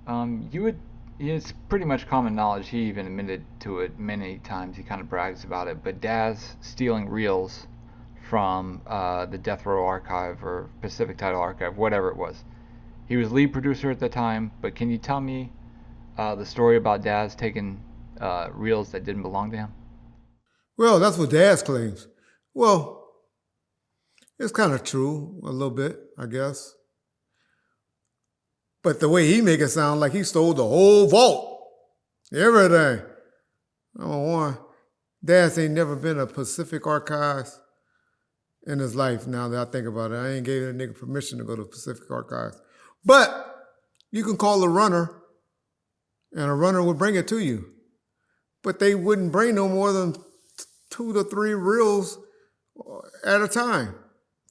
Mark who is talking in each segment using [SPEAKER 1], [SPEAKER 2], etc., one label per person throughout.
[SPEAKER 1] You would. It's pretty much common knowledge. He even admitted to it many times. He kind of brags about it. But Daz stealing reels from the Death Row Archive or Pacific Title Archive, whatever it was. He was lead producer at the time. But can you tell me the story about Daz taking reels that didn't belong to him?
[SPEAKER 2] Well, that's what Daz claims. Well, it's kind of true a little bit, I guess. But the way he make it sound like he stole the whole vault, everything. Number one, Daz ain't never been a Pacific Archives in his life. Now that I think about it, I ain't gave that nigga permission to go to Pacific Archives. But you can call a runner, and a runner would bring it to you. But they wouldn't bring no more than 2 to 3 reels at a time,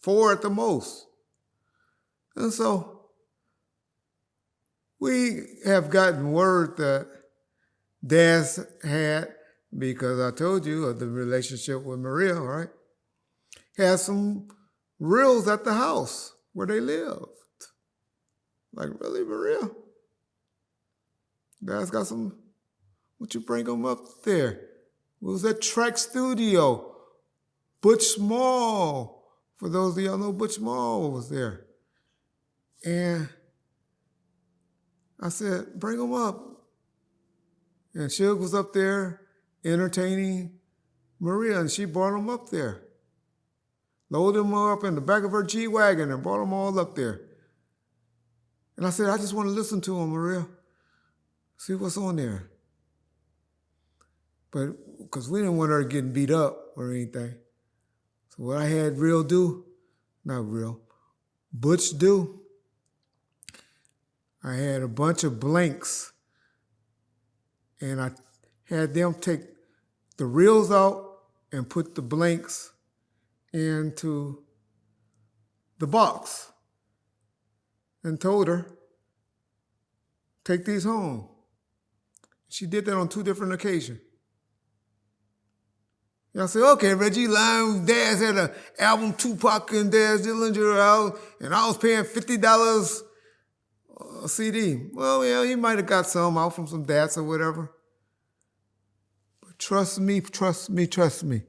[SPEAKER 2] 4 at the most. And so we have gotten word that Daz had, because I told you of the relationship with Maria, right? Had some reels at the house where they lived. Like, really, Maria? Daz got some, would you bring them up there? It was at Track Studio. Butch Small, for those of y'all know, Butch Small was there. And I said, bring them up. And Suge was up there entertaining Maria, and she brought them up there. Loaded them up in the back of her G-Wagon and brought them all up there. And I said, I just want to listen to them, Maria. See what's on there. But because we didn't want her getting beat up or anything. So what I had Real do, not Real, Butch do, I had a bunch of blanks, and I had them take the reels out and put the blanks into the box and told her, take these home. She did that on 2 different occasions. Y'all say, okay, Reggie Lyons, Daz had an album, Tupac and Daz Dillinger out, and I was paying $50 a CD. Well, yeah, he might have got some out from some dads or whatever. But trust me, trust me, trust me.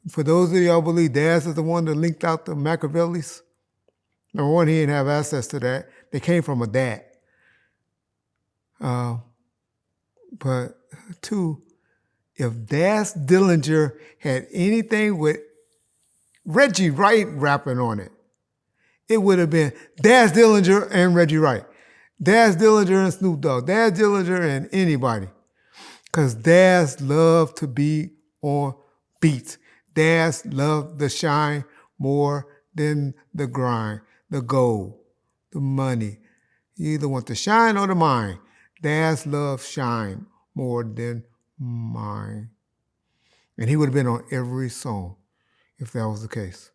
[SPEAKER 2] For those of y'all who believe Daz is the one that linked out the Machiavellis, number one, he didn't have access to that. They came from a dad. But 2, if Daz Dillinger had anything with Reggie Wright rapping on it, it would have been Daz Dillinger and Reggie Wright. Daz Dillinger and Snoop Dogg. Daz Dillinger and anybody. Because Daz loved to be on beats. Daz loved the shine more than the grind, the gold, the money. You either want the shine or the mine. Daz loved shine more than mine. And he would have been on every song if that was the case.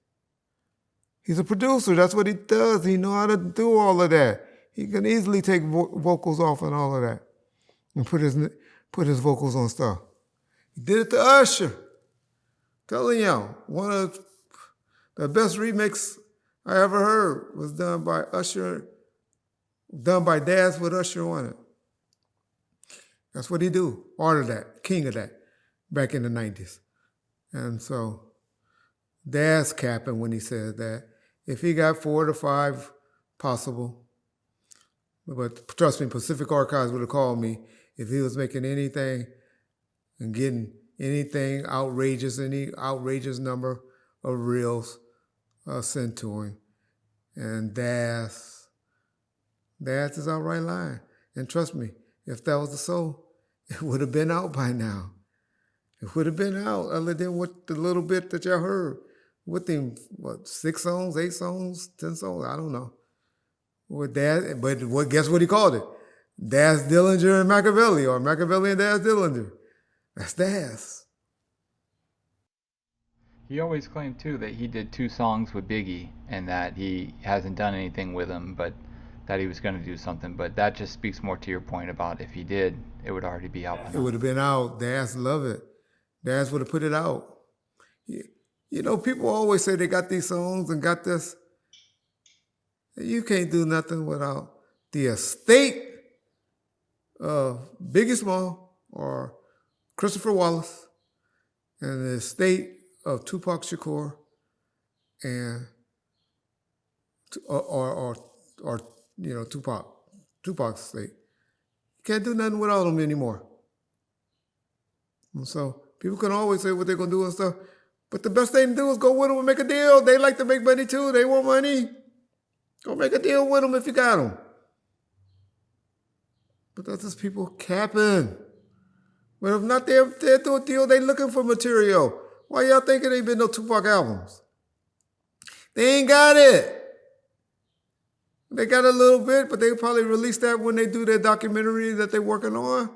[SPEAKER 2] He's a producer. That's what he does. He knows how to do all of that. He can easily take vocals off and all of that and put his vocals on stuff. He did it to Usher. Telling y'all, one of the best remix I ever heard was done by Usher, done by Daz with Usher on it. That's what he do. Art of that, king of that, back in the 90s. And so Daz capping when he said that. If he got 4 to 5 possible, but trust me, Pacific Archives would have called me if he was making anything and getting anything outrageous, any outrageous number of reels sent to him. And Daz is outright lying. And trust me, if that was the soul, it would have been out by now. It would have been out, other than what the little bit that y'all heard. With them, 6 songs, 8 songs, 10 songs, I don't know. With Daz, but guess what he called it? Daz Dillinger and Machiavelli, or Machiavelli and Daz Dillinger. That's Daz.
[SPEAKER 1] He always claimed too that he did 2 songs with Biggie and that he hasn't done anything with him, but that he was going to do something. But that just speaks more to your point about if he did, it would already be out by
[SPEAKER 2] It would
[SPEAKER 1] now.
[SPEAKER 2] have been out. Daz love it. Daz would have put it out. You know, people always say they got these songs and got this. You can't do nothing without the estate Biggie Small or Christopher Wallace and the estate of Tupac Shakur and or Tupac's estate. You can't do nothing without them anymore. And so people can always say what they're gonna do and stuff, but the best thing to do is go with them and make a deal. They like to make money too. They want money. Go make a deal with them if you got them. But that's just people capping. But if not, they're do a deal. They looking for material. Why y'all thinking ain't been no Tupac albums? They ain't got it. They got a little bit, but they probably release that when they do their documentary that they're working on.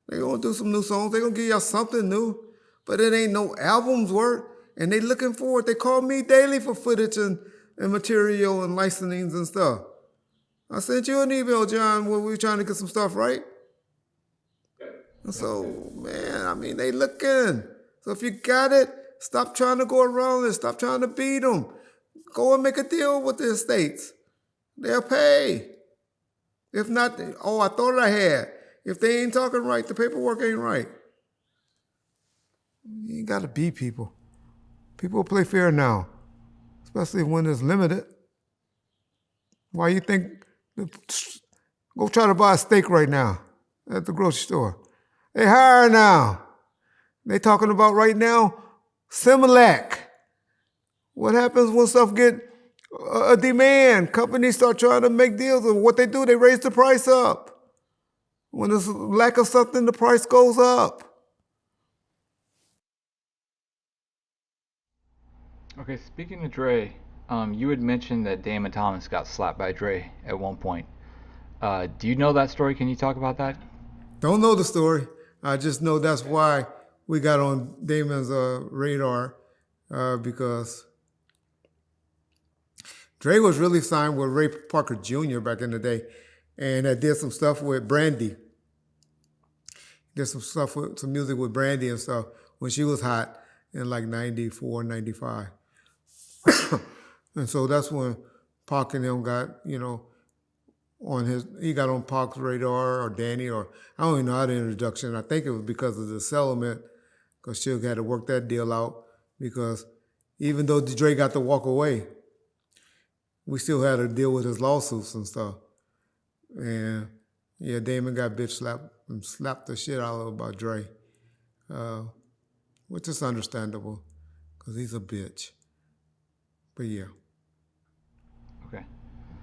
[SPEAKER 2] They gonna do some new songs. They gonna give y'all something new, but it ain't no albums worth. And they looking for it. They call me daily for footage and material and licensings and stuff. I sent you an email, John, when we were trying to get some stuff right. And so, man, I mean, they looking. So if you got it, stop trying to go around it. Stop trying to beat them. Go and make a deal with the estates. They'll pay. If not, I thought I had. If they ain't talking right, the paperwork ain't right. You ain't got to beat people. People play fair now, especially when it's limited. Why you think? Go try to buy a steak right now at the grocery store. They higher now. They talking about right now Similac. What happens when stuff get a demand? Companies start trying to make deals, and what they do, they raise the price up. When there's lack of something, the price goes up.
[SPEAKER 1] Okay, speaking of Dre, you had mentioned that Damon Thomas got slapped by Dre at one point. Do you know that story? Can you talk about that?
[SPEAKER 2] Don't know the story. I just know that's why we got on Damon's radar because Dre was really signed with Ray Parker Jr. back in the day, and I did some stuff with Brandy. Did some music with Brandy and stuff when she was hot in like 94, 95. And so that's when Pac and them got, he got on Pac's radar or Danny or I don't even know how the introduction. I think it was because of the settlement because she had to work that deal out because even though Dre got to walk away, we still had to deal with his lawsuits and stuff. And yeah, Damon got bitch slapped and slapped the shit out of him by Dre, which is understandable because he's a bitch. But yeah.